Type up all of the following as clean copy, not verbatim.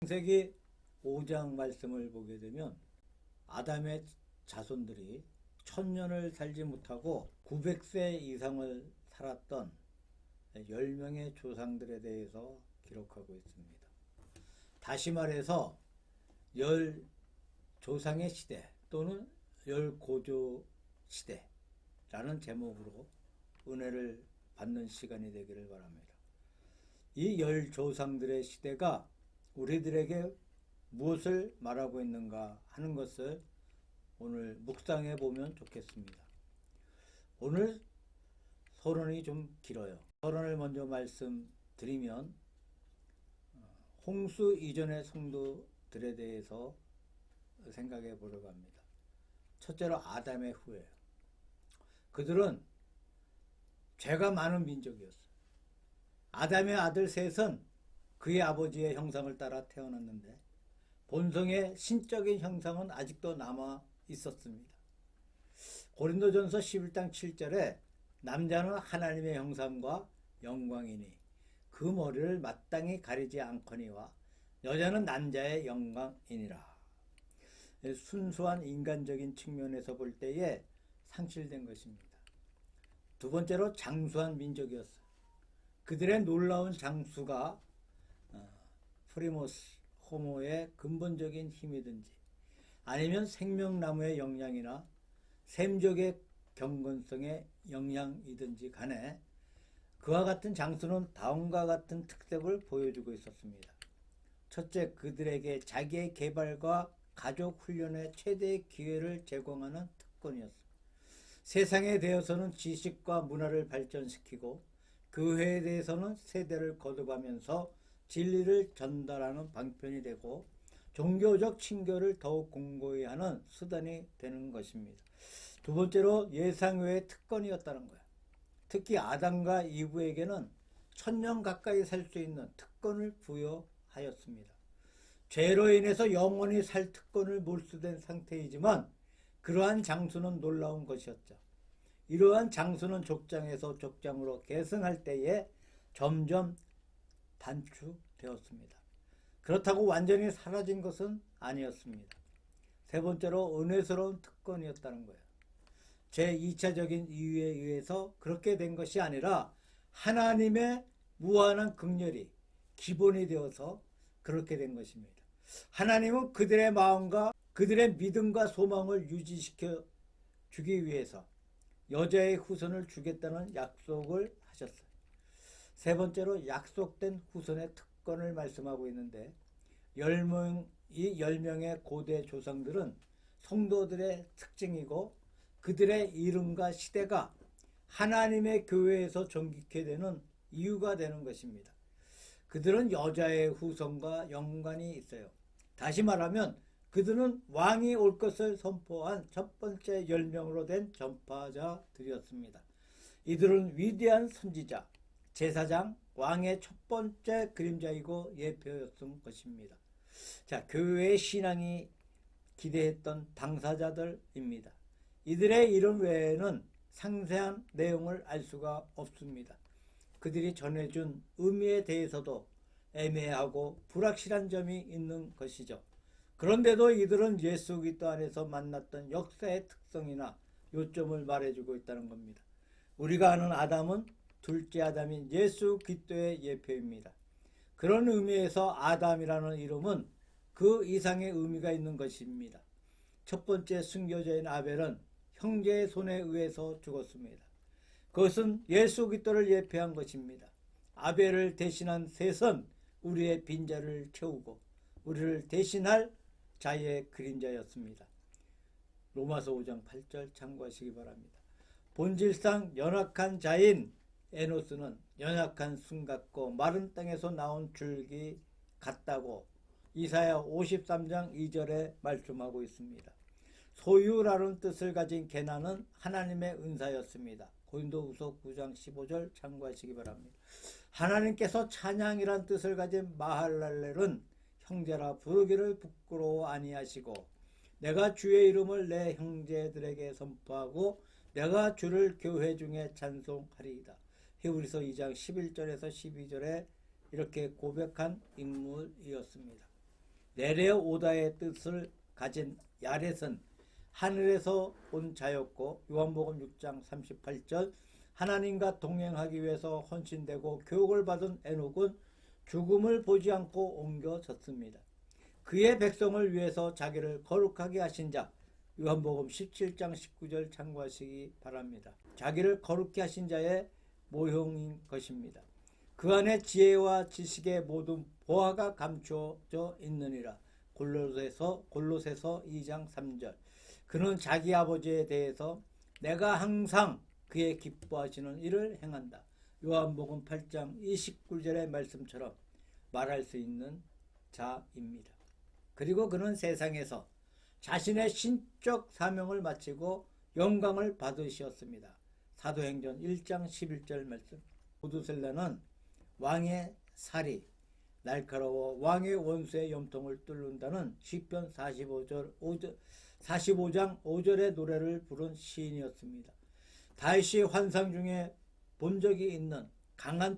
창세기 5장 말씀을 보게 되면 아담의 자손들이 1000년을 살지 못하고 900세 이상을 살았던 10명의 조상들에 대해서 기록하고 있습니다. 다시 말해서 10조상의 시대 또는 10고조 시대라는 제목으로 은혜를 받는 시간이 되기를 바랍니다. 이 10조상들의 시대가 우리들에게 무엇을 말하고 있는가 하는 것을 오늘 묵상해 보면 좋겠습니다. 오늘 서론이 좀 길어요. 서론을 먼저 말씀드리면 홍수 이전의 성도들에 대해서 생각해 보려고 합니다. 첫째로 아담의 후예요. 그들은 죄가 많은 민족이었어요. 아담의 아들 셋은 그의 아버지의 형상을 따라 태어났는데 본성의 신적인 형상은 아직도 남아 있었습니다. 고린도전서 11장 7절에 남자는 하나님의 형상과 영광이니 그 머리를 마땅히 가리지 않거니와 여자는 남자의 영광이니라. 순수한 인간적인 측면에서 볼 때에 상실된 것입니다. 두 번째로 장수한 민족이었어요. 그들의 놀라운 장수가 프리모스 호모의 근본적인 힘이든지 아니면 생명나무의 영향이나 샘족의 경건성의 영향이든지 간에 그와 같은 장수는 다음과 같은 특색을 보여주고 있었습니다. 첫째, 그들에게 자기의 개발과 가족 훈련의 최대의 기회를 제공하는 특권이었습니다. 세상에 대해서는 지식과 문화를 발전시키고 교회에 대해서는 세대를 거듭하면서 진리를 전달하는 방편이 되고 종교적 친교를 더욱 공고히 하는 수단이 되는 것입니다. 두 번째로 예상외의 특권이었다는 거예요. 특히 아담과 이브에게는 1000년 가까이 살 수 있는 특권을 부여하였습니다. 죄로 인해서 영원히 살 특권을 몰수된 상태이지만 그러한 장수는 놀라운 것이었죠. 이러한 장수는 족장에서 족장으로 계승할 때에 점점 단축되었습니다. 그렇다고 완전히 사라진 것은 아니었습니다. 세 번째로 은혜스러운 특권이었다는 거예요. 제2차적인 이유에 의해서 그렇게 된 것이 아니라 하나님의 무한한 긍휼이 기본이 되어서 그렇게 된 것입니다. 하나님은 그들의 마음과 그들의 믿음과 소망을 유지시켜 주기 위해서 여자의 후손을 주겠다는 약속을 하셨어요. 세 번째로 약속된 후손의 특권을 말씀하고 있는데 이 10명의 고대 조상들은 성도들의 특징이고 그들의 이름과 시대가 하나님의 교회에서 존귀케 되는 이유가 되는 것입니다. 그들은 여자의 후손과 연관이 있어요. 다시 말하면 그들은 왕이 올 것을 선포한 첫 번째 10명으로 된 전파자들이었습니다. 이들은 위대한 선지자, 제사장, 왕의 첫 번째 그림자이고 예표였을 것입니다. 자, 교회의 신앙이 기대했던 당사자들입니다. 이들의 이름 외에는 상세한 내용을 알 수가 없습니다. 그들이 전해준 의미에 대해서도 애매하고 불확실한 점이 있는 것이죠. 그런데도 이들은 예수 그리스도 안에서 만났던 역사의 특성이나 요점을 말해주고 있다는 겁니다. 우리가 아는 아담은 둘째 아담인 예수 그리스도의 예표입니다. 그런 의미에서 아담이라는 이름은 그 이상의 의미가 있는 것입니다. 첫 번째 순교자인 아벨은 형제의 손에 의해서 죽었습니다. 그것은 예수 그리스도를 예표한 것입니다. 아벨을 대신한 셋은 우리의 빈자를 채우고 우리를 대신할 자의 그림자였습니다. 로마서 5장 8절 참고하시기 바랍니다. 본질상 연약한 자인 에노스는 연약한 순 같고 마른 땅에서 나온 줄기 같다고 이사야 53장 2절에 말씀하고 있습니다. 소유라는 뜻을 가진 게나는 하나님의 은사였습니다. 고린도후서 9장 15절 참고하시기 바랍니다. 하나님께서 찬양이란 뜻을 가진 마할랄렐은 형제라 부르기를 부끄러워 아니하시고 내가 주의 이름을 내 형제들에게 선포하고 내가 주를 교회 중에 찬송하리이다. 히브리서 2장 11절에서 12절에 이렇게 고백한 인물이었습니다. 내려오다의 뜻을 가진 야렛은 하늘에서 온 자였고, 요한복음 6장 38절, 하나님과 동행하기 위해서 헌신되고 교육을 받은 에녹은 죽음을 보지 않고 옮겨졌습니다. 그의 백성을 위해서 자기를 거룩하게 하신 자, 요한복음 17장 19절 참고하시기 바랍니다. 자기를 거룩히 하신 자의 모형인 것입니다. 그 안에 지혜와 지식의 모든 보화가 감추어져 있느니라. 골로새서 2장 3절. 그는 자기 아버지에 대해서 내가 항상 그의 기뻐하시는 일을 행한다. 요한복음 8장 29절의 말씀처럼 말할 수 있는 자입니다. 그리고 그는 세상에서 자신의 신적 사명을 마치고 영광을 받으셨습니다. 사도행전 1장 11절 말씀. 무두셀라는 왕의 살이 날카로워 왕의 원수의 염통을 뚫는다는 시편 45장 5절의 노래를 부른 시인이었습니다. 다윗이 환상 중에 본 적이 있는 강한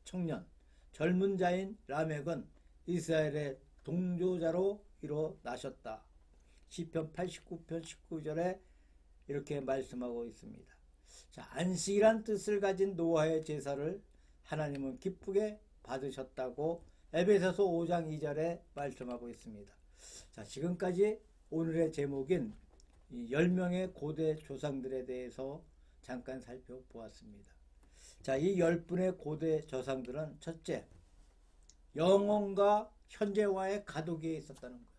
청년, 젊은 자인 라멕은 이스라엘의 동조자로 일어나셨다. 시편 89편 19절에 이렇게 말씀하고 있습니다. 자, 안식이란 뜻을 가진 노아의 제사를 하나님은 기쁘게 받으셨다고 에베소서 5장 2절에 말씀하고 있습니다. 자, 지금까지 오늘의 제목인 10명의 고대 조상들에 대해서 잠깐 살펴보았습니다. 자, 이 10분의 고대 조상들은 첫째, 영혼과 현재와의 가독에 있었다는 거예요.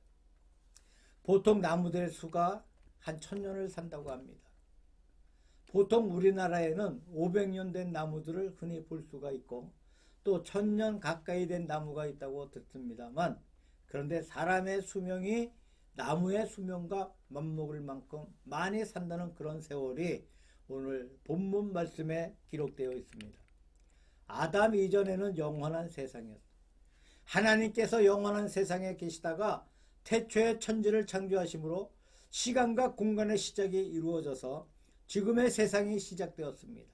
보통 나무들 수가 한 1000년을 산다고 합니다. 보통 우리나라에는 500년 된 나무들을 흔히 볼 수가 있고 또 1000년 가까이 된 나무가 있다고 듣습니다만, 그런데 사람의 수명이 나무의 수명과 맞먹을 만큼 많이 산다는 그런 세월이 오늘 본문 말씀에 기록되어 있습니다. 아담 이전에는 영원한 세상이었습니다. 하나님께서 영원한 세상에 계시다가 태초에 천지를 창조하심으로 시간과 공간의 시작이 이루어져서 지금의 세상이 시작되었습니다.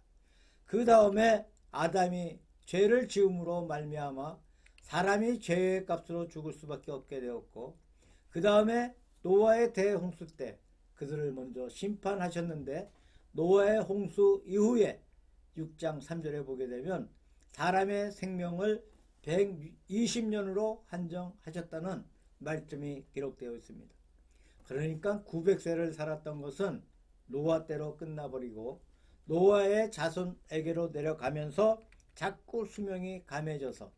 그 다음에 아담이 죄를 지음으로 말미암아 사람이 죄의 값으로 죽을 수밖에 없게 되었고, 그 다음에 노아의 대홍수 때 그들을 먼저 심판하셨는데, 노아의 홍수 이후에 6장 3절에 보게 되면 사람의 생명을 120년으로 한정하셨다는 말씀이 기록되어 있습니다. 그러니까 900세를 살았던 것은 노아 때로 끝나버리고 노아의 자손에게로 내려가면서 자꾸 수명이 감해져서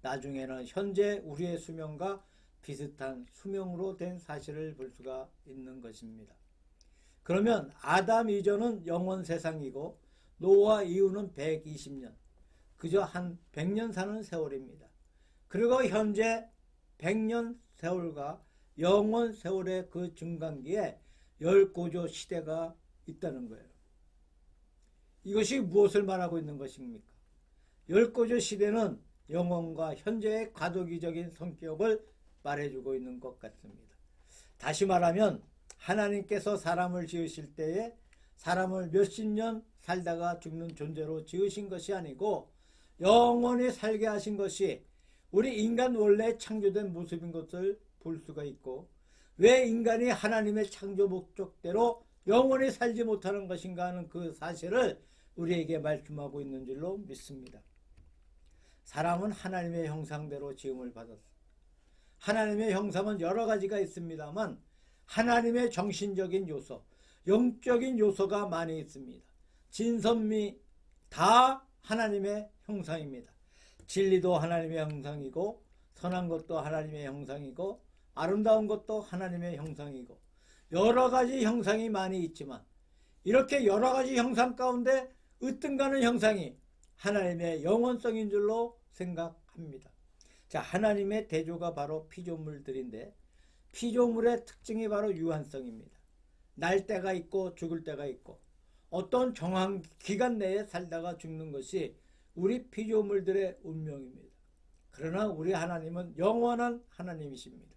나중에는 현재 우리의 수명과 비슷한 수명으로 된 사실을 볼 수가 있는 것입니다. 그러면 아담 이전은 영원 세상이고 노아 이후는 120년, 그저 한 100년 사는 세월입니다. 그리고 현재 100년 세월과 영원 세월의 그 중간기에 열고조 시대가 있다는 거예요. 이것이 무엇을 말하고 있는 것입니까? 열고조 시대는 영원과 현재의 과도기적인 성격을 말해주고 있는 것 같습니다. 다시 말하면 하나님께서 사람을 지으실 때에 사람을 몇십 년 살다가 죽는 존재로 지으신 것이 아니고 영원히 살게 하신 것이 우리 인간 원래 창조된 모습인 것을 볼 수가 있고, 왜 인간이 하나님의 창조 목적대로 영원히 살지 못하는 것인가 하는 그 사실을 우리에게 말씀하고 있는 줄로 믿습니다. 사람은 하나님의 형상대로 지음을 받았습니다. 하나님의 형상은 여러 가지가 있습니다만 하나님의 정신적인 요소, 영적인 요소가 많이 있습니다. 진선미 다 하나님의 형상입니다. 진리도 하나님의 형상이고, 선한 것도 하나님의 형상이고, 아름다운 것도 하나님의 형상이고, 여러 가지 형상이 많이 있지만 이렇게 여러 가지 형상 가운데 으뜸가는 형상이 하나님의 영원성인 줄로 생각합니다. 자, 하나님의 대조가 바로 피조물들인데 피조물의 특징이 바로 유한성입니다. 날 때가 있고 죽을 때가 있고 어떤 정한 기간 내에 살다가 죽는 것이 우리 피조물들의 운명입니다. 그러나 우리 하나님은 영원한 하나님이십니다.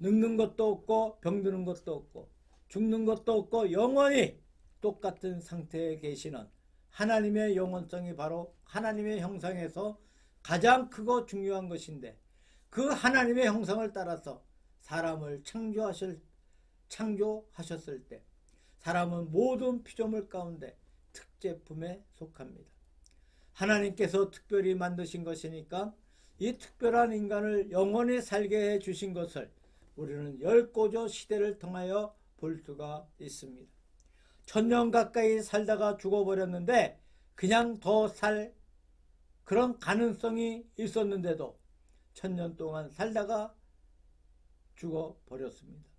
늙는 것도 없고 병드는 것도 없고 죽는 것도 없고 영원히 똑같은 상태에 계시는 하나님의 영원성이 바로 하나님의 형상에서 가장 크고 중요한 것인데, 그 하나님의 형상을 따라서 사람을 창조하셨을 때 사람은 모든 피조물 가운데 특제품에 속합니다. 하나님께서 특별히 만드신 것이니까 이 특별한 인간을 영원히 살게 해 주신 것을 우리는 열고조 시대를 통하여 볼 수가 있습니다. 1000년 가까이 살다가 죽어버렸는데 그냥 더 살 그런 가능성이 있었는데도 1000년 동안 살다가 죽어버렸습니다.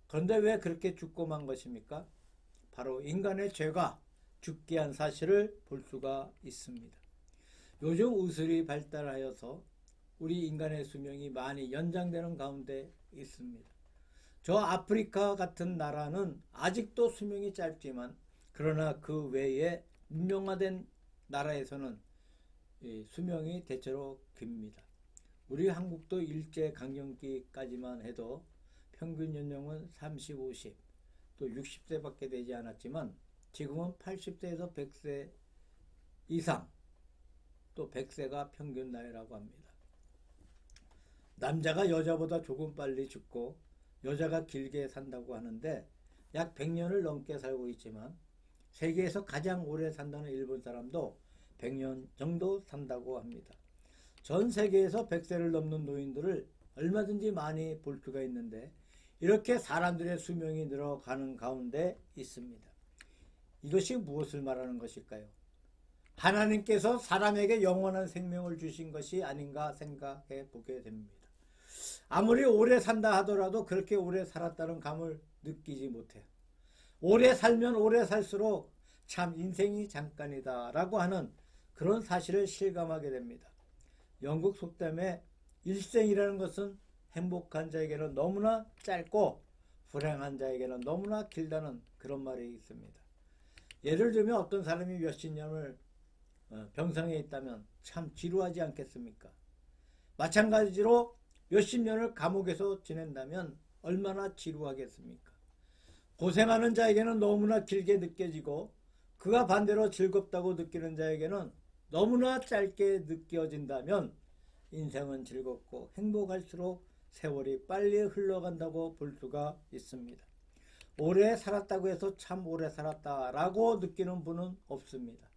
그런데 왜 그렇게 죽고 만 것입니까? 바로 인간의 죄가 죽게 한 사실을 볼 수가 있습니다. 요즘 의술이 발달하여서 우리 인간의 수명이 많이 연장되는 가운데 있습니다. 저 아프리카 같은 나라는 아직도 수명이 짧지만 그러나 그 외에 문명화된 나라에서는 수명이 대체로 깁니다. 우리 한국도 일제강점기까지만 해도 평균 연령은 30, 50, 또 60세밖에 되지 않았지만 지금은 80세에서 100세 이상, 또 100세가 평균 나이라고 합니다. 남자가 여자보다 조금 빨리 죽고 여자가 길게 산다고 하는데 약 100년을 넘게 살고 있지만 세계에서 가장 오래 산다는 일본 사람도 100년 정도 산다고 합니다. 전 세계에서 100세를 넘는 노인들을 얼마든지 많이 볼 수가 있는데 이렇게 사람들의 수명이 늘어가는 가운데 있습니다. 이것이 무엇을 말하는 것일까요? 하나님께서 사람에게 영원한 생명을 주신 것이 아닌가 생각해 보게 됩니다. 아무리 오래 산다 하더라도 그렇게 오래 살았다는 감을 느끼지 못해요. 오래 살면 오래 살수록 참 인생이 잠깐이다 라고 하는 그런 사실을 실감하게 됩니다. 영국 속담에 일생이라는 것은 행복한 자에게는 너무나 짧고 불행한 자에게는 너무나 길다는 그런 말이 있습니다. 예를 들면 어떤 사람이 몇십 년을 병상에 있다면 참 지루하지 않겠습니까? 마찬가지로 몇십 년을 감옥에서 지낸다면 얼마나 지루하겠습니까? 고생하는 자에게는 너무나 길게 느껴지고 그가 반대로 즐겁다고 느끼는 자에게는 너무나 짧게 느껴진다면 인생은 즐겁고 행복할수록 세월이 빨리 흘러간다고 볼 수가 있습니다. 오래 살았다고 해서 참 오래 살았다라고 느끼는 분은 없습니다.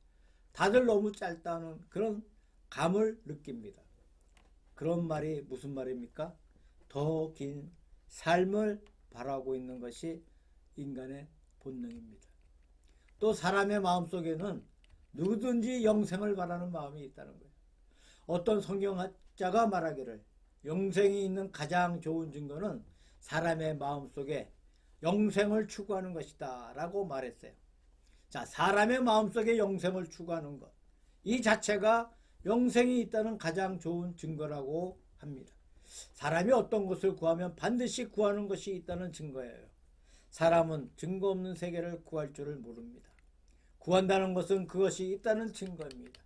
다들 너무 짧다는 그런 감을 느낍니다. 그런 말이 무슨 말입니까? 더 긴 삶을 바라고 있는 것이 인간의 본능입니다. 또 사람의 마음속에는 누구든지 영생을 바라는 마음이 있다는 거예요. 어떤 성경학자가 말하기를 영생이 있는 가장 좋은 증거는 사람의 마음속에 영생을 추구하는 것이다 라고 말했어요. 자, 사람의 마음속에 영생을 추구하는 것, 이 자체가 영생이 있다는 가장 좋은 증거라고 합니다. 사람이 어떤 것을 구하면 반드시 구하는 것이 있다는 증거예요. 사람은 증거 없는 세계를 구할 줄을 모릅니다. 구한다는 것은 그것이 있다는 증거입니다.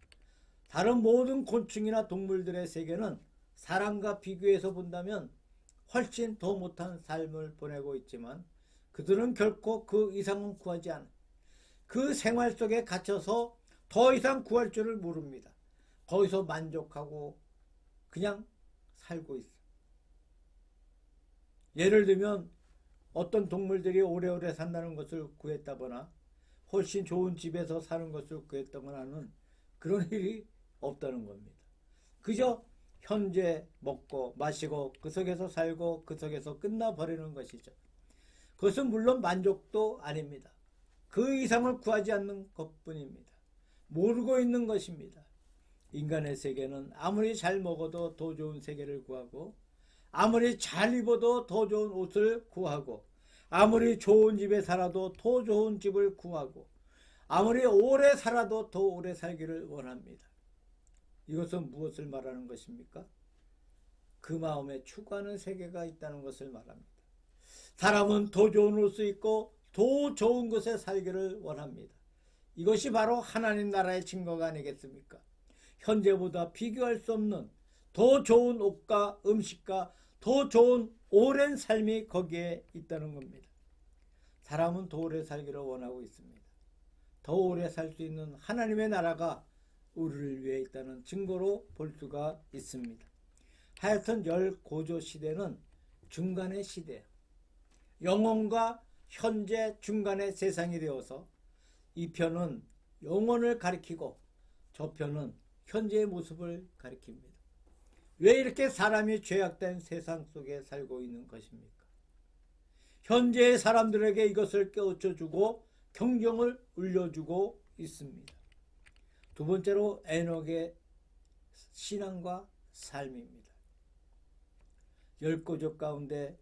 다른 모든 곤충이나 동물들의 세계는 사람과 비교해서 본다면 훨씬 더 못한 삶을 보내고 있지만 그들은 결코 그 이상은 구하지 않아요. 그 생활 속에 갇혀서 더 이상 구할 줄을 모릅니다. 거기서 만족하고 그냥 살고 있어요. 예를 들면 어떤 동물들이 오래오래 산다는 것을 구했다거나 훨씬 좋은 집에서 사는 것을 구했다거나 하는 그런 일이 없다는 겁니다. 그저 현재 먹고 마시고 그 속에서 살고 그 속에서 끝나버리는 것이죠. 그것은 물론 만족도 아닙니다. 그 이상을 구하지 않는 것뿐입니다. 모르고 있는 것입니다. 인간의 세계는 아무리 잘 먹어도 더 좋은 세계를 구하고 아무리 잘 입어도 더 좋은 옷을 구하고 아무리 좋은 집에 살아도 더 좋은 집을 구하고 아무리 오래 살아도 더 오래 살기를 원합니다. 이것은 무엇을 말하는 것입니까? 그 마음에 추구하는 세계가 있다는 것을 말합니다. 사람은 더 좋은 옷을 입고 더 좋은 곳에 살기를 원합니다. 이것이 바로 하나님 나라의 증거가 아니겠습니까? 현재보다 비교할 수 없는 더 좋은 옷과 음식과 더 좋은 오랜 삶이 거기에 있다는 겁니다. 사람은 더 오래 살기를 원하고 있습니다. 더 오래 살 수 있는 하나님의 나라가 우리를 위해 있다는 증거로 볼 수가 있습니다. 하여튼 열 고조 시대는 중간의 시대, 영혼과 현재 중간의 세상이 되어서 이 편은 영혼을 가리키고 저 편은 현재의 모습을 가리킵니다. 왜 이렇게 사람이 죄악된 세상 속에 살고 있는 것입니까? 현재의 사람들에게 이것을 깨우쳐주고 경경을 울려주고 있습니다. 두 번째로 에녹의 신앙과 삶입니다. 10가족 가운데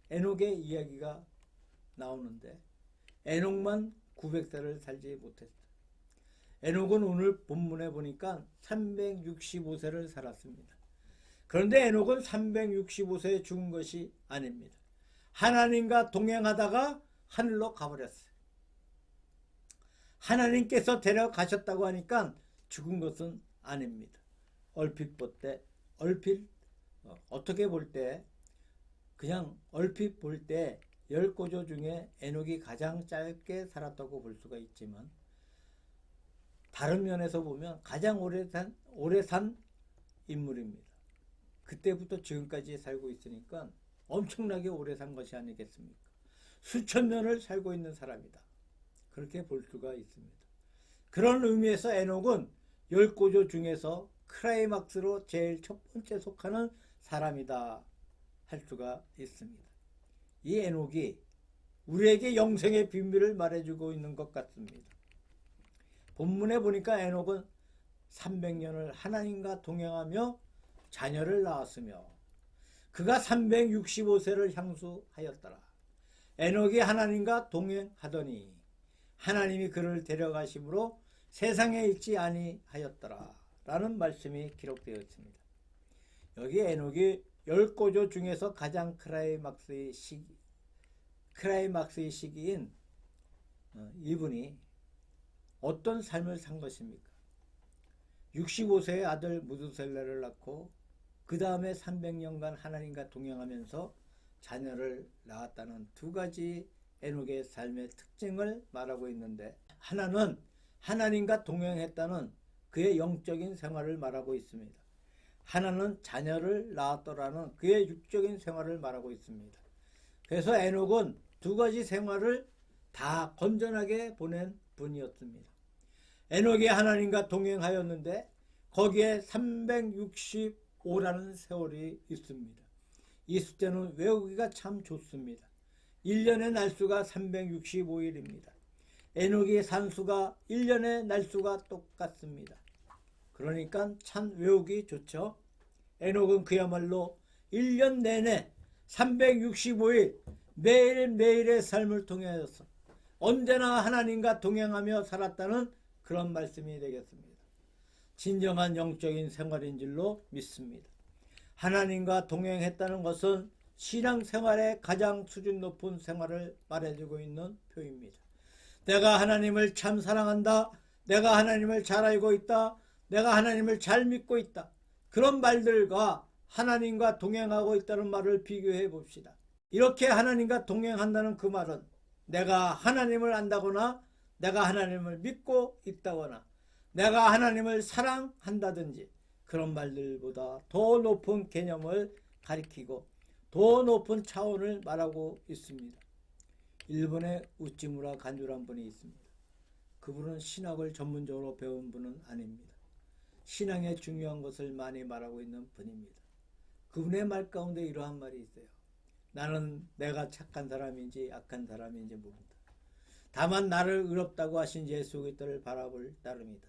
에녹의 이야기가 나오는데 에녹만 900세를 살지 못했어요. 에녹은 오늘 본문에 보니까 365세를 살았습니다. 그런데 에녹은 365세에 죽은 것이 아닙니다. 하나님과 동행하다가 하늘로 가버렸어요. 하나님께서 데려가셨다고 하니까 죽은 것은 아닙니다. 어떻게 볼 때, 그냥 얼핏 볼 때 10가족 중에 에녹이 가장 짧게 살았다고 볼 수가 있지만 다른 면에서 보면 가장 오래 산 인물입니다. 그때부터 지금까지 살고 있으니까 엄청나게 오래 산 것이 아니겠습니까? 수천 년을 살고 있는 사람이다. 그렇게 볼 수가 있습니다. 그런 의미에서 에녹은 10가족 중에서 크라이막스로 제일 첫 번째 속하는 사람이다 할 수가 있습니다. 이 에녹이 우리에게 영생의 비밀을 말해주고 있는 것 같습니다. 본문에 보니까 에녹은 300년을 하나님과 동행하며 자녀를 낳았으며 그가 365세를 향수하였더라. 에녹이 하나님과 동행하더니 하나님이 그를 데려가심으로 세상에 있지 아니하였더라 라는 말씀이 기록되어 있습니다. 여기 에녹이 10가족 중에서 가장 크라이막스의 시기인 이분이 어떤 삶을 산 것입니까? 65세의 아들 무두셀라를 낳고 그 다음에 300년간 하나님과 동행하면서 자녀를 낳았다는 두 가지 에녹의 삶의 특징을 말하고 있는데, 하나는 하나님과 동행했다는 그의 영적인 생활을 말하고 있습니다. 하나는 자녀를 낳았더라는 그의 육적인 생활을 말하고 있습니다. 그래서 에녹은 두 가지 생활을 다 건전하게 보낸 분이었습니다. 에녹이 하나님과 동행하였는데 거기에 365라는 세월이 있습니다. 이 숫자는 외우기가 참 좋습니다. 1년의 날수가 365일입니다. 에녹이 산 수가 1년의 날수가 똑같습니다. 그러니까 참 외우기 좋죠. 에녹은 그야말로 1년 내내 365일 매일매일의 삶을 통해서 언제나 하나님과 동행하며 살았다는 그런 말씀이 되겠습니다. 진정한 영적인 생활인 줄로 믿습니다. 하나님과 동행했다는 것은 신앙생활의 가장 수준 높은 생활을 말해주고 있는 표입니다. 내가 하나님을 참 사랑한다. 내가 하나님을 잘 알고 있다. 내가 하나님을 잘 믿고 있다. 그런 말들과 하나님과 동행하고 있다는 말을 비교해 봅시다. 이렇게 하나님과 동행한다는 그 말은 내가 하나님을 안다거나 내가 하나님을 믿고 있다거나 내가 하나님을 사랑한다든지 그런 말들보다 더 높은 개념을 가리키고 더 높은 차원을 말하고 있습니다. 일본의 우찌무라 간주란 분이 있습니다. 그분은 신학을 전문적으로 배운 분은 아닙니다. 신앙의 중요한 것을 많이 말하고 있는 분입니다. 그분의 말 가운데 이러한 말이 있어요. 나는 내가 착한 사람인지 악한 사람인지 모른다. 다만 나를 의롭다고 하신 예수 그리스도를 바라볼 따름이다.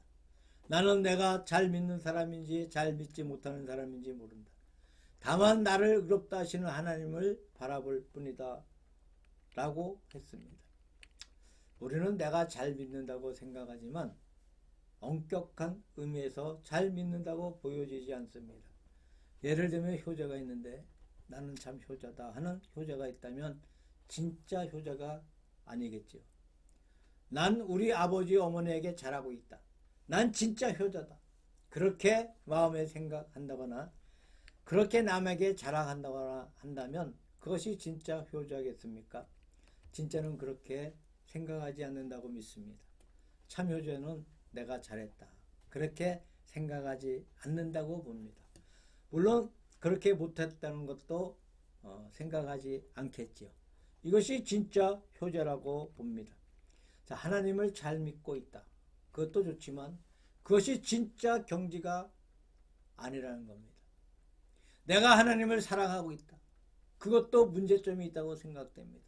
나는 내가 잘 믿는 사람인지 잘 믿지 못하는 사람인지 모른다. 다만 나를 의롭다 하시는 하나님을 바라볼 뿐이다 라고 했습니다. 우리는 내가 잘 믿는다고 생각하지만 엄격한 의미에서 잘 믿는다고 보여지지 않습니다. 예를 들면 효자가 있는데 나는 참 효자다 하는 효자가 있다면 진짜 효자가 아니겠지요. 난 우리 아버지 어머니에게 잘하고 있다. 난 진짜 효자다. 그렇게 마음에 생각한다거나 그렇게 남에게 자랑한다거나 한다면 그것이 진짜 효자겠습니까? 진짜는 그렇게 생각하지 않는다고 믿습니다. 참 효자는 내가 잘했다. 그렇게 생각하지 않는다고 봅니다. 물론 그렇게 못했다는 것도 생각하지 않겠지요. 이것이 진짜 효자라고 봅니다. 자, 하나님을 잘 믿고 있다. 그것도 좋지만 그것이 진짜 경지가 아니라는 겁니다. 내가 하나님을 사랑하고 있다. 그것도 문제점이 있다고 생각됩니다.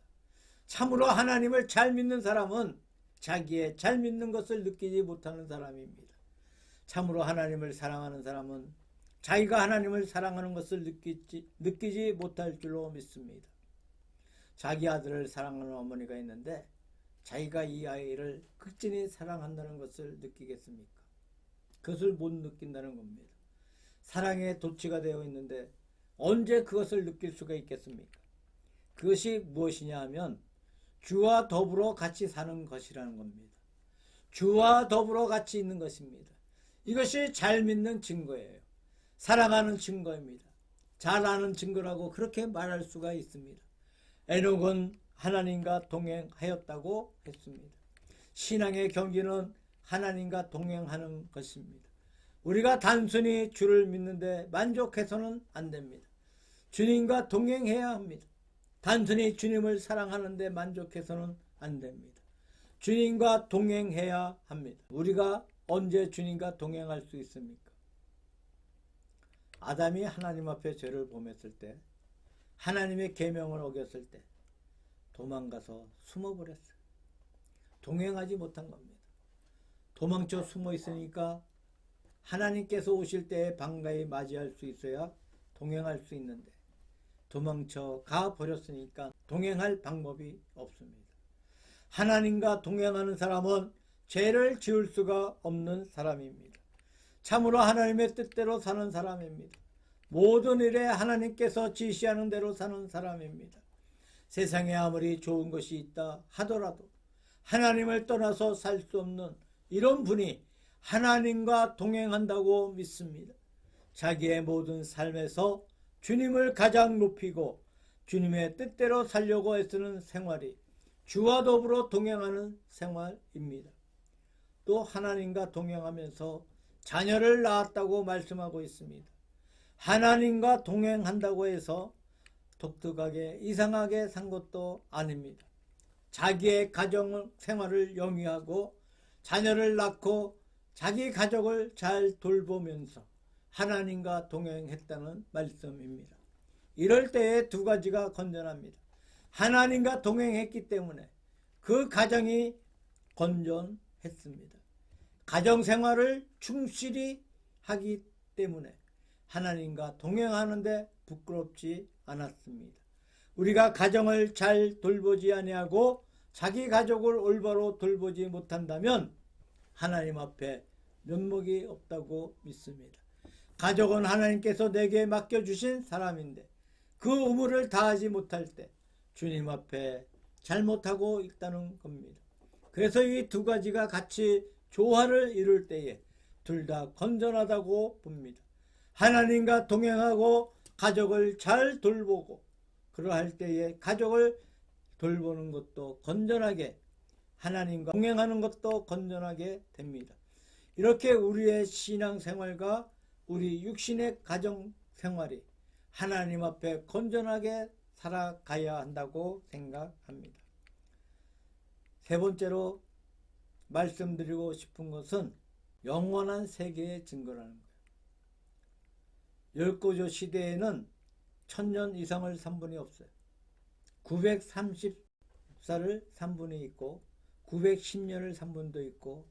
참으로 하나님을 잘 믿는 사람은 자기의 잘 믿는 것을 느끼지 못하는 사람입니다. 참으로 하나님을 사랑하는 사람은 자기가 하나님을 사랑하는 것을 느끼지 못할 줄로 믿습니다. 자기 아들을 사랑하는 어머니가 있는데 자기가 이 아이를 극진히 사랑한다는 것을 느끼겠습니까? 그것을 못 느낀다는 겁니다. 사랑의 도취가 되어 있는데 언제 그것을 느낄 수가 있겠습니까? 그것이 무엇이냐 하면 주와 더불어 같이 사는 것이라는 겁니다. 주와 더불어 같이 있는 것입니다. 이것이 잘 믿는 증거예요. 사랑하는 증거입니다. 잘 아는 증거라고 그렇게 말할 수가 있습니다. 에녹은 하나님과 동행하였다고 했습니다. 신앙의 경지는 하나님과 동행하는 것입니다. 우리가 단순히 주를 믿는데 만족해서는 안 됩니다. 주님과 동행해야 합니다. 단순히 주님을 사랑하는데 만족해서는 안 됩니다. 주님과 동행해야 합니다. 우리가 언제 주님과 동행할 수 있습니까? 아담이 하나님 앞에 죄를 범했을 때, 하나님의 계명을 어겼을 때 도망가서 숨어버렸어요. 동행하지 못한 겁니다. 도망쳐 숨어 있으니까 하나님께서 오실 때에 반가이 맞이할 수 있어야 동행할 수 있는데 도망쳐 가버렸으니까 동행할 방법이 없습니다. 하나님과 동행하는 사람은 죄를 지을 수가 없는 사람입니다. 참으로 하나님의 뜻대로 사는 사람입니다. 모든 일에 하나님께서 지시하는 대로 사는 사람입니다. 세상에 아무리 좋은 것이 있다 하더라도 하나님을 떠나서 살 수 없는 이런 분이 하나님과 동행한다고 믿습니다. 자기의 모든 삶에서 주님을 가장 높이고 주님의 뜻대로 살려고 애쓰는 생활이 주와 더불어 동행하는 생활입니다. 또 하나님과 동행하면서 자녀를 낳았다고 말씀하고 있습니다. 하나님과 동행한다고 해서 독특하게 이상하게 산 것도 아닙니다. 자기의 가정 생활을 영위하고 자녀를 낳고 자기 가족을 잘 돌보면서 하나님과 동행했다는 말씀입니다. 이럴 때에 두 가지가 건전합니다. 하나님과 동행했기 때문에 그 가정이 건전했습니다. 가정생활을 충실히 하기 때문에 하나님과 동행하는데 부끄럽지 않았습니다. 우리가 가정을 잘 돌보지 아니하고 자기 가족을 올바로 돌보지 못한다면 하나님 앞에 면목이 없다고 믿습니다. 가족은 하나님께서 내게 맡겨주신 사람인데 그 의무를 다하지 못할 때 주님 앞에 잘못하고 있다는 겁니다. 그래서 이 두 가지가 같이 조화를 이룰 때에 둘 다 건전하다고 봅니다. 하나님과 동행하고 가족을 잘 돌보고 그러할 때에 가족을 돌보는 것도 건전하게 하나님과 동행하는 것도 건전하게 됩니다. 이렇게 우리의 신앙생활과 우리 육신의 가정생활이 하나님 앞에 건전하게 살아가야 한다고 생각합니다. 세 번째로 말씀드리고 싶은 것은 영원한 세계의 증거라는 거예요. 열고조 시대에는 1000년 이상을 산 분이 없어요. 930살을 산 분이 있고 910년을 산 분도 있고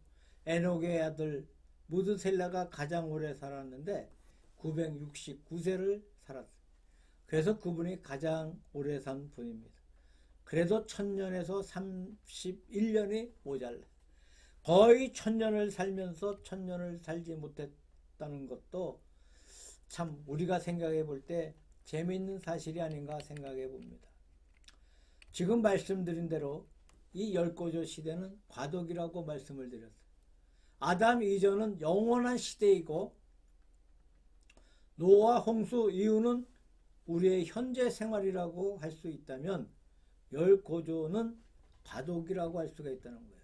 에녹의 아들 무드셀라가 가장 오래 살았는데 969세를 살았어요. 그래서 그분이 가장 오래 산 분입니다. 그래도 1000년에서 31년이 모자라요. 거의 1000년을 살면서 1000년을 살지 못했다는 것도 참 우리가 생각해 볼 때 재미있는 사실이 아닌가 생각해 봅니다. 지금 말씀드린 대로 이 열고조 시대는 과도기라고 말씀을 드렸어요. 아담 이전은 영원한 시대이고 노아 홍수 이후는 우리의 현재 생활이라고 할 수 있다면 열고조는 과도기라고 할 수가 있다는 거예요.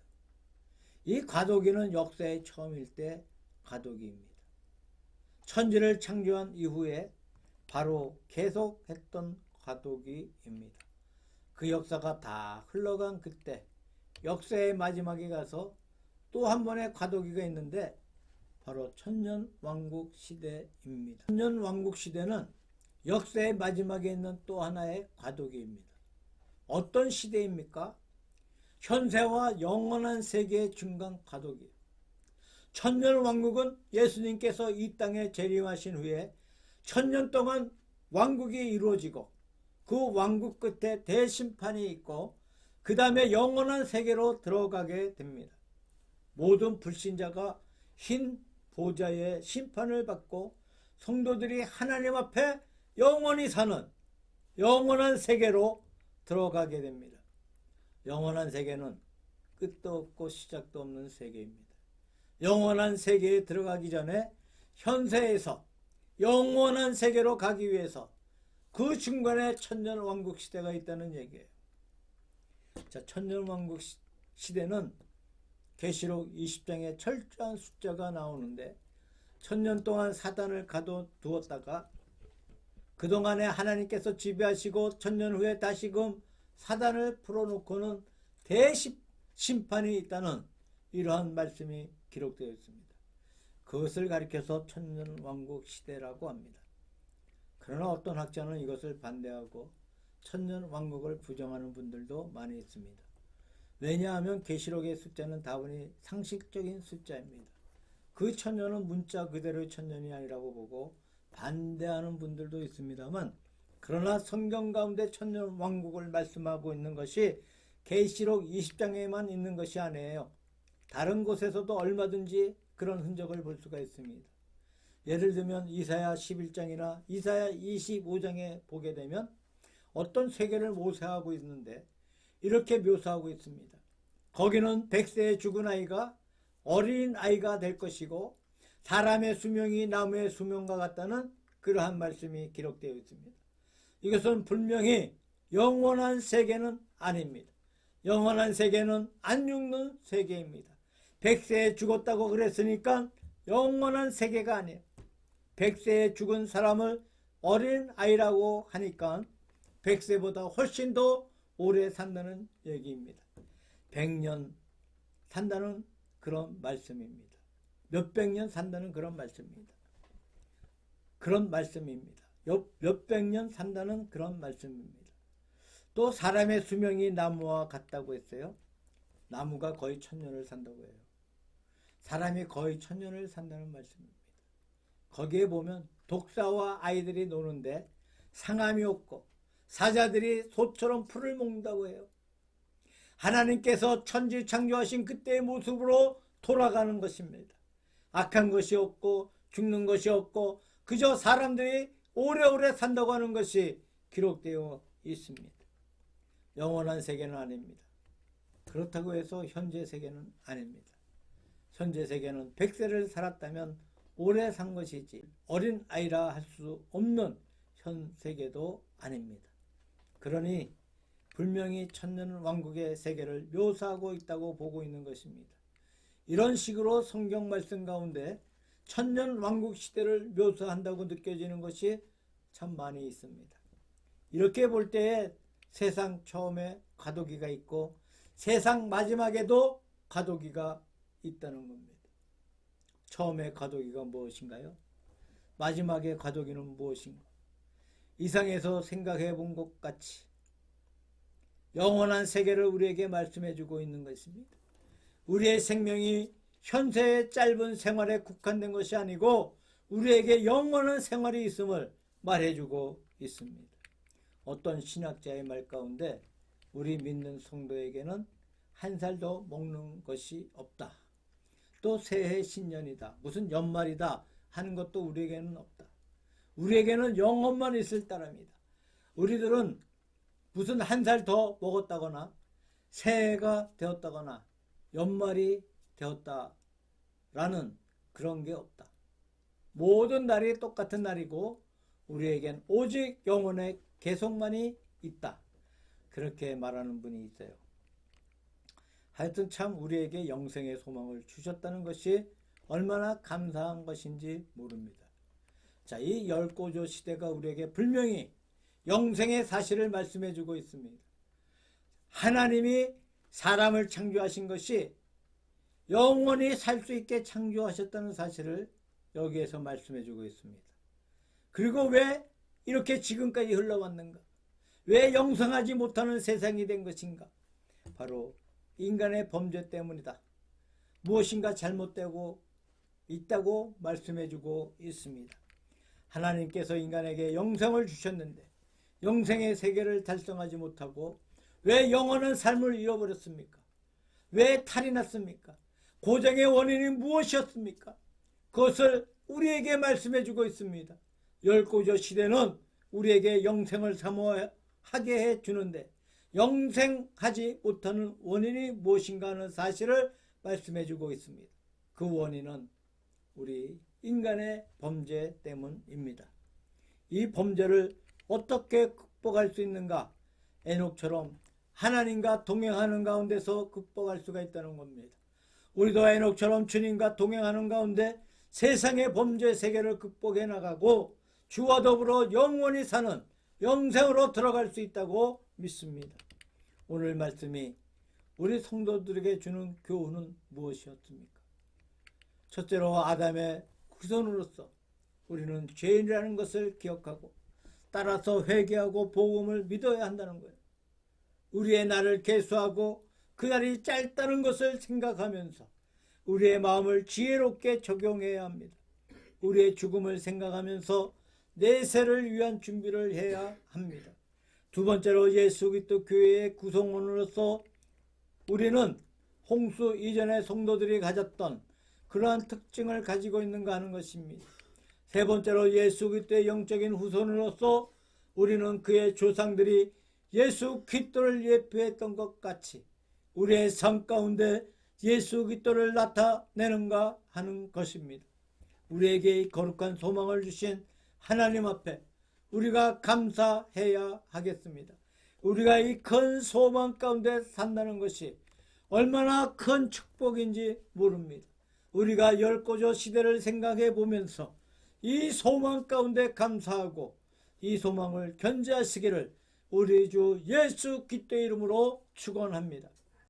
이 과도기는 역사의 처음일 때 과도기입니다. 천지를 창조한 이후에 바로 계속했던 과도기입니다. 그 역사가 다 흘러간 그때 역사의 마지막에 가서 또 한 번의 과도기가 있는데 바로 천년왕국 시대입니다. 천년왕국 시대는 역사의 마지막에 있는 또 하나의 과도기입니다. 어떤 시대입니까? 현세와 영원한 세계의 중간 과도기. 천년왕국은 예수님께서 이 땅에 재림하신 후에 천년 동안 왕국이 이루어지고 그 왕국 끝에 대심판이 있고 그 다음에 영원한 세계로 들어가게 됩니다. 모든 불신자가 흰 보좌의 심판을 받고 성도들이 하나님 앞에 영원히 사는 영원한 세계로 들어가게 됩니다. 영원한 세계는 끝도 없고 시작도 없는 세계입니다. 영원한 세계에 들어가기 전에 현세에서 영원한 세계로 가기 위해서 그 중간에 천년왕국 시대가 있다는 얘기예요. 자, 천년왕국 시대는 계시록 20장에 철저한 숫자가 나오는데 천년 동안 사단을 가둬두었다가 그동안에 하나님께서 지배하시고 천년 후에 다시금 사단을 풀어놓고는 대심판이 있다는 이러한 말씀이 기록되어 있습니다. 그것을 가리켜서 천년왕국 시대라고 합니다. 그러나 어떤 학자는 이것을 반대하고 천년왕국을 부정하는 분들도 많이 있습니다. 왜냐하면 계시록의 숫자는 다분히 상식적인 숫자입니다. 그 천년은 문자 그대로의 천년이 아니라고 보고 반대하는 분들도 있습니다만 그러나 성경 가운데 천년왕국을 말씀하고 있는 것이 계시록 20장에만 있는 것이 아니에요. 다른 곳에서도 얼마든지 그런 흔적을 볼 수가 있습니다. 예를 들면 이사야 11장이나 이사야 25장에 보게 되면 어떤 세계를 모세하고 있는데 이렇게 묘사하고 있습니다. 거기는 100세에 죽은 아이가 어린 아이가 될 것이고 사람의 수명이 나무의 수명과 같다는 그러한 말씀이 기록되어 있습니다. 이것은 분명히 영원한 세계는 아닙니다. 영원한 세계는 안 죽는 세계입니다. 100세에 죽었다고 그랬으니까 영원한 세계가 아니에요. 100세에 죽은 사람을 어린 아이라고 하니까 100세보다 훨씬 더 오래 산다는 얘기입니다. 100년 산다는 그런 말씀입니다. 몇백 년 산다는 그런 말씀입니다. 그런 말씀입니다. 몇백 년 산다는 그런 말씀입니다. 또 사람의 수명이 나무와 같다고 했어요. 나무가 거의 1000년을 산다고 해요. 사람이 거의 1000년을 산다는 말씀입니다. 거기에 보면 독사와 아이들이 노는데 상함이 없고 사자들이 소처럼 풀을 먹는다고 해요. 하나님께서 천지 창조하신 그때의 모습으로 돌아가는 것입니다. 악한 것이 없고 죽는 것이 없고 그저 사람들이 오래오래 산다고 하는 것이 기록되어 있습니다. 영원한 세계는 아닙니다. 그렇다고 해서 현재 세계는 아닙니다. 현재 세계는 100세를 살았다면 오래 산 것이지 어린 아이라 할 수 없는 현 세계도 아닙니다. 그러니 분명히 천년왕국의 세계를 묘사하고 있다고 보고 있는 것입니다. 이런 식으로 성경 말씀 가운데 천년왕국 시대를 묘사한다고 느껴지는 것이 참 많이 있습니다. 이렇게 볼 때에 세상 처음에 과도기가 있고 세상 마지막에도 과도기가 있다는 겁니다. 처음에 과도기가 무엇인가요? 마지막에 과도기는 무엇인가? 이상에서 생각해 본 것 같이 영원한 세계를 우리에게 말씀해 주고 있는 것입니다. 우리의 생명이 현세의 짧은 생활에 국한된 것이 아니고 우리에게 영원한 생활이 있음을 말해주고 있습니다. 어떤 신학자의 말 가운데 우리 믿는 성도에게는 한 살도 먹는 것이 없다. 또 새해 신년이다. 무슨 연말이다 하는 것도 우리에게는 없다. 우리에게는 영원만 있을 따릅니다. 우리들은 무슨 한 살 더 먹었다거나 새해가 되었다거나 연말이 되었다라는 그런 게 없다. 모든 날이 똑같은 날이고 우리에겐 오직 영혼의 계속만이 있다. 그렇게 말하는 분이 있어요. 하여튼 참 우리에게 영생의 소망을 주셨다는 것이 얼마나 감사한 것인지 모릅니다. 자, 이 열고조 시대가 우리에게 분명히 영생의 사실을 말씀해 주고 있습니다. 하나님이 사람을 창조하신 것이 영원히 살 수 있게 창조하셨다는 사실을 여기에서 말씀해 주고 있습니다. 그리고 왜 이렇게 지금까지 흘러왔는가? 왜 영성하지 못하는 세상이 된 것인가? 바로 인간의 범죄 때문이다. 무엇인가 잘못되고 있다고 말씀해 주고 있습니다. 하나님께서 인간에게 영생을 주셨는데 영생의 세계를 달성하지 못하고 왜 영원한 삶을 잃어버렸습니까? 왜 탈이 났습니까? 고생의 원인이 무엇이었습니까? 그것을 우리에게 말씀해 주고 있습니다. 열고조 시대는 우리에게 영생을 사모하게 해 주는데 영생하지 못하는 원인이 무엇인가 하는 사실을 말씀해 주고 있습니다. 그 원인은 우리 인간의 범죄 때문입니다. 이 범죄를 어떻게 극복할 수 있는가? 에녹처럼 하나님과 동행하는 가운데서 극복할 수가 있다는 겁니다. 우리도 에녹처럼 주님과 동행하는 가운데 세상의 범죄 세계를 극복해 나가고 주와 더불어 영원히 사는 영생으로 들어갈 수 있다고 믿습니다. 오늘 말씀이 우리 성도들에게 주는 교훈은 무엇이었습니까? 첫째로 아담의 후손으로서 우리는 죄인이라는 것을 기억하고 따라서 회개하고 복음을 믿어야 한다는 거예요. 우리의 날을 계수하고 그날이 짧다는 것을 생각하면서 우리의 마음을 지혜롭게 적용해야 합니다. 우리의 죽음을 생각하면서 내세를 위한 준비를 해야 합니다. 두 번째로 예수 그리스도 교회의 구성원으로서 우리는 홍수 이전의 성도들이 가졌던 그러한 특징을 가지고 있는가 하는 것입니다. 세 번째로 예수 그리스도의 영적인 후손으로서 우리는 그의 조상들이 예수 그리스도를 예표했던 것 같이 우리의 삶 가운데 예수 그리스도를 나타내는가 하는 것입니다. 우리에게 이 거룩한 소망을 주신 하나님 앞에 우리가 감사해야 하겠습니다. 우리가 이 큰 소망 가운데 산다는 것이 얼마나 큰 축복인지 모릅니다. 우리가 열고조 시대를 생각해 보면서 이 소망 가운데 감사하고 이 소망을 견지하시기를 우리 주 예수 그리스도의 이름으로 축원합니다.